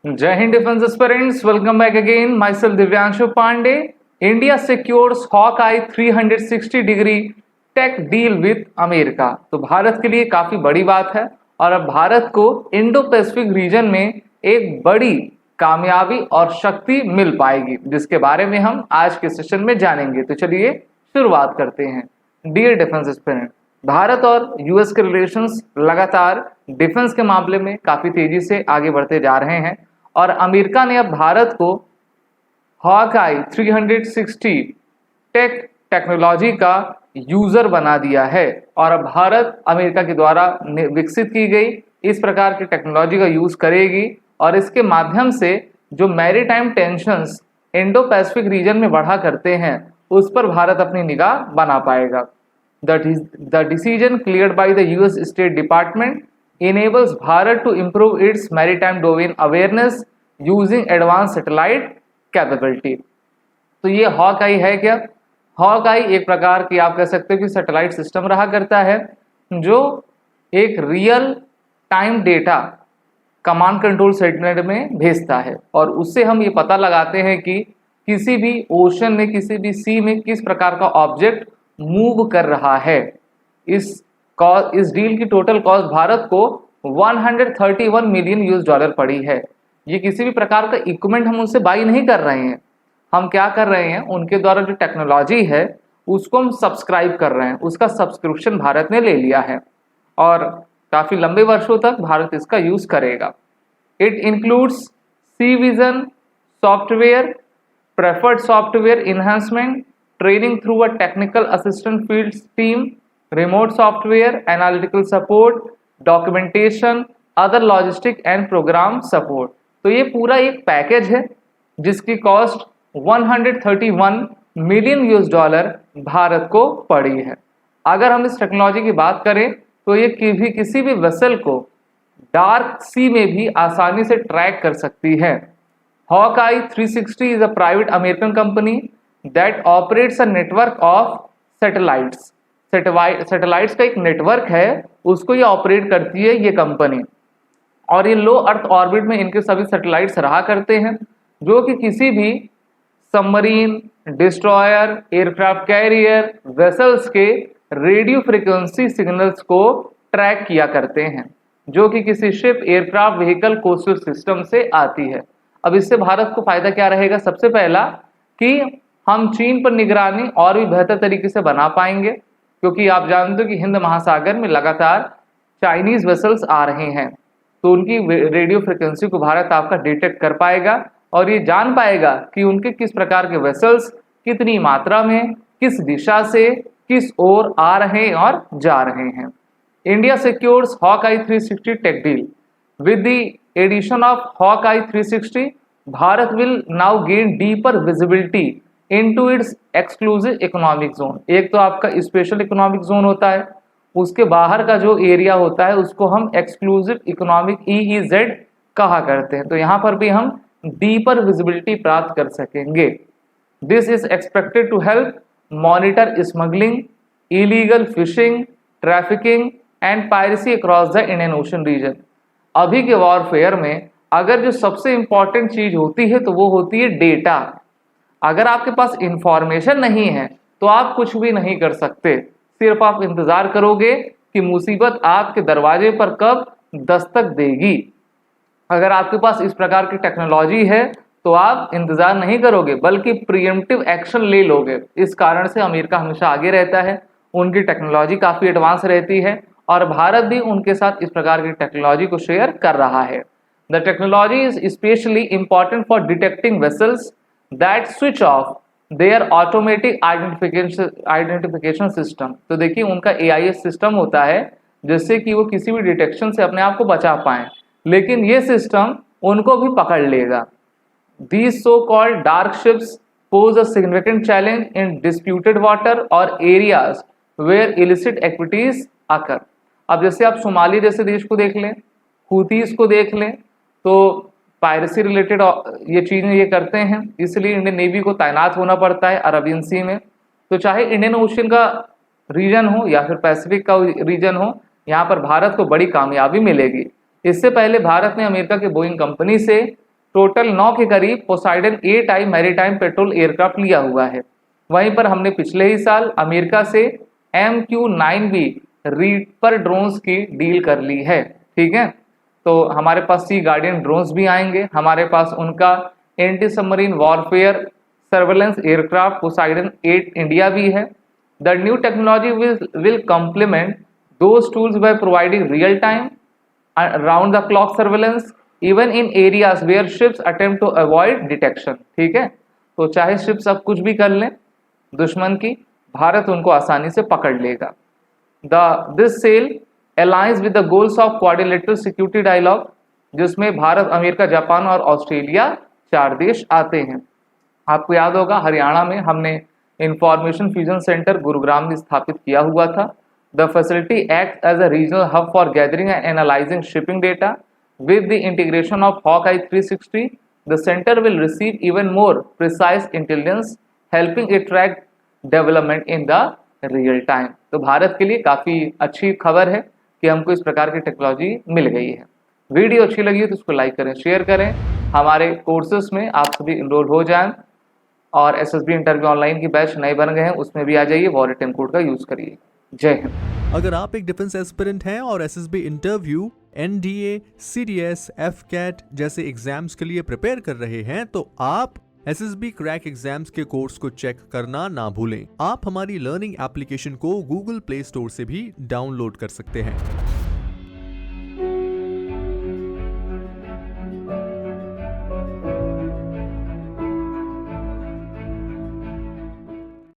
Jai Hind Defense Aspirants, welcome back again. Myself Divyanshu Pandey. India secures Hawkeye 360-degree tech deal with America. तो भारत के लिए काफी बड़ी बात है और अब भारत को इंडो पैसिफिक रीजन में एक बड़ी कामयाबी और शक्ति मिल पाएगी, जिसके बारे में हम आज के सेशन में जानेंगे। तो चलिए शुरुआत करते हैं। डियर डिफेंस एस्पिरेंट, भारत और यूएस के रिलेशंस लगातार डिफेंस के मामले में काफी तेजी से आगे बढ़ते जा रहे हैं और अमेरिका ने अब भारत को हॉकआई 360 टेक्नोलॉजी का यूजर बना दिया है और अब भारत अमेरिका के द्वारा विकसित की गई इस प्रकार की टेक्नोलॉजी का यूज करेगी और इसके माध्यम से जो maritime tensions Indo Pacific region में बढ़ा करते हैं उस पर भारत अपनी निगाह बना पाएगा। The decision cleared by the US state department enables Bharat to improve its maritime domain awareness using advanced satellite capability। तो ये हॉकआई है क्या? हॉकआई एक प्रकार की आप कह सकते हो कि सैटेलाइट सिस्टम रहा करता है जो एक real time data command control centre में भेजता है और उससे हम ये पता लगाते हैं कि किसी भी ओशन में, किसी भी सी में किस प्रकार का ऑब्जेक्ट मूव कर रहा है। इस डील की टोटल कॉस्ट भारत को 131 मिलियन यूएस डॉलर पड़ी है। ये किसी भी प्रकार का इक्विपमेंट हम उनसे बाई नहीं कर रहे हैं, हम क्या कर रहे हैं, उनके द्वारा जो टेक्नोलॉजी है उसको हम सब्सक्राइब कर रहे हैं, उसका सब्सक्रिप्शन भारत ने ले लिया है और काफ़ी लंबे वर्षों तक भारत इसका यूज़ करेगा। It includes sea vision software, preferred software enhancement, training through a technical assistant field team, remote software, analytical support, documentation, other logistic and program support। तो ये पूरा एक पैकेज है जिसकी cost 131 million US dollar Bharat को पड़ी है। अगर हम इस टेक्नोलॉजी की बात करें तो ये किसी भी वेसल को डार्क सी में भी आसानी से ट्रैक कर सकती है। Hawkeye 360 is a private American company that operates a network of satellites. Satellites का एक नेटवर्क है, उसको ये ऑपरेट करती है ये कंपनी और ये लो अर्थ ऑर्बिट में इनके सभी सैटेलाइट्स रहा करते हैं जो कि किसी भी submarine, destroyer, aircraft carrier, vessels के रेडियो फ्रीक्वेंसी सिग्नल्स को ट्रैक किया करते हैं जो कि किसी ship, aircraft, vehicle, coastal system से आती है। अब इससे भारत को फायदा क्या रहेगा? सबसे पहला कि हम चीन पर निगरानी और भी बेहतर तरीके से बना पाएंगे क्योंकि आप जानते हो कि हिंद महासागर में लगातार चाइनीज वेसल्स आ रहे हैं, तो उनकी रेडियो फ्रिक्वेंसी को भारत आपका डिटेक्ट कर पाएगा और ये जान पाएगा कि उनके किस प्रकार के वेसल्स कितनी मात्रा में, किस दिशा से, किस ओर आ रहे हैं और जा रहे हैं। India secures Hawkeye 360 tech deal with the addition of Hawkeye 360 Bharat will now gain deeper visibility into its exclusive economic zone. एक तो आपका स्पेशल इकोनॉमिक जोन होता है, उसके बाहर का जो एरिया होता है उसको हम एक्सक्लूसिव इकोनॉमिक EEZ कहा करते हैं। तो यहाँ पर भी हम डीपर विजिबिलिटी प्राप्त कर सकेंगे। This is expected to help monitor smuggling, illegal fishing, trafficking and piracy across the Indian Ocean region. अभी के वॉरफेयर में अगर जो सबसे इंपॉर्टेंट चीज होती है तो वो होती है डेटा। अगर आपके पास इंफॉर्मेशन नहीं है तो आप कुछ भी नहीं कर सकते, सिर्फ आप इंतजार करोगे कि मुसीबत आपके दरवाजे पर कब दस्तक देगी। अगर आपके पास इस प्रकार की टेक्नोलॉजी है तो आप इंतजार नहीं करोगे बल्कि प्रीएम्प्टिव एक्शन ले लोगे। इस कारण से अमेरिका हमेशा आगे रहता है, उनकी टेक्नोलॉजी काफ़ी एडवांस रहती है और भारत भी उनके साथ इस प्रकार की टेक्नोलॉजी को शेयर कर रहा है। The technology is specially important for detecting vessels that switch of their automatic identification system. तो देखिए उनका AIS सिस्टम होता है जिससे कि वो किसी भी डिटेक्शन से अपने आप को बचा पाएं, लेकिन ये सिस्टम उनको भी पकड़ लेगा। These so-called dark ships pose a significant challenge in disputed water or areas where illicit activities occur। अब जैसे आप सोमाली जैसे देश को देख लें, हूथीज को देख लें, तो पायरेसी रिलेटेड ये चीज़ें ये करते हैं, इसलिए इंडियन नेवी को तैनात होना पड़ता है अरबियन सी में। तो चाहे इंडियन ओशन का रीजन हो या फिर पैसिफिक का रीजन हो, यहाँ पर भारत को बड़ी कामयाबी मिलेगी। इससे पहले भारत ने अमेरिका के बोइंग कंपनी से टोटल 9 के करीब Poseidon 8i maritime petrol aircraft लिया हुआ है। वहीं पर हमने पिछले ही साल अमेरिका से MQ-9B रीपर ड्रोन्स की डील कर ली है। ठीक है, तो हमारे पास सी गार्डियन ड्रोन्स भी आएंगे, हमारे पास उनका anti submarine warfare surveillance aircraft Poseidon 8 India भी है। The new technology will complement those tools by providing real time round the clock surveillance even in areas where ships attempt to avoid detection. ठीक है, तो चाहे ships अब कुछ भी कर लें दुश्मन की, भारत उनको आसानी से पकड़ लेगा। This sale aligns with the goals of Quadrilateral Security Dialogue, जिसमें भारत, अमेरिका, जापान और ऑस्ट्रेलिया 4 देश आते हैं। आपको याद होगा हरियाणा में हमने इंफॉर्मेशन फ्यूजन सेंटर गुरुग्राम में स्थापित किया हुआ था। The facility act as a regional hub for gathering and analysing shipping data with the integration of Hawkeye 360, the center will receive even more precise intelligence, helping it track development in the real time। तो भारत के लिए काफ़ी अच्छी खबर है कि हमको इस प्रकार की टेक्नोलॉजी मिल गई है। वीडियो अच्छी लगी तो उसको लाइक करें, शेयर करें। हमारे कोर्सेज में आप सभी इनरोल हो जाएं और SSB इंटरव्यू ऑनलाइन की बैच नए बन गए हैं, उसमें भी आ जाइए, वॉरेटिम कोड का यूज़ करिए। जय हिंद। अगर आप एक डिफेंस एस्पिरेंट हैं और SSB interview, NDA, CDS, FCAT जैसे एग्जाम्स के लिए प्रिपेयर कर रहे हैं तो आप SSB क्रैक एग्जाम्स के कोर्स को चेक करना ना भूलें। आप हमारी लर्निंग एप्लीकेशन को Google प्ले स्टोर से भी डाउनलोड कर सकते हैं।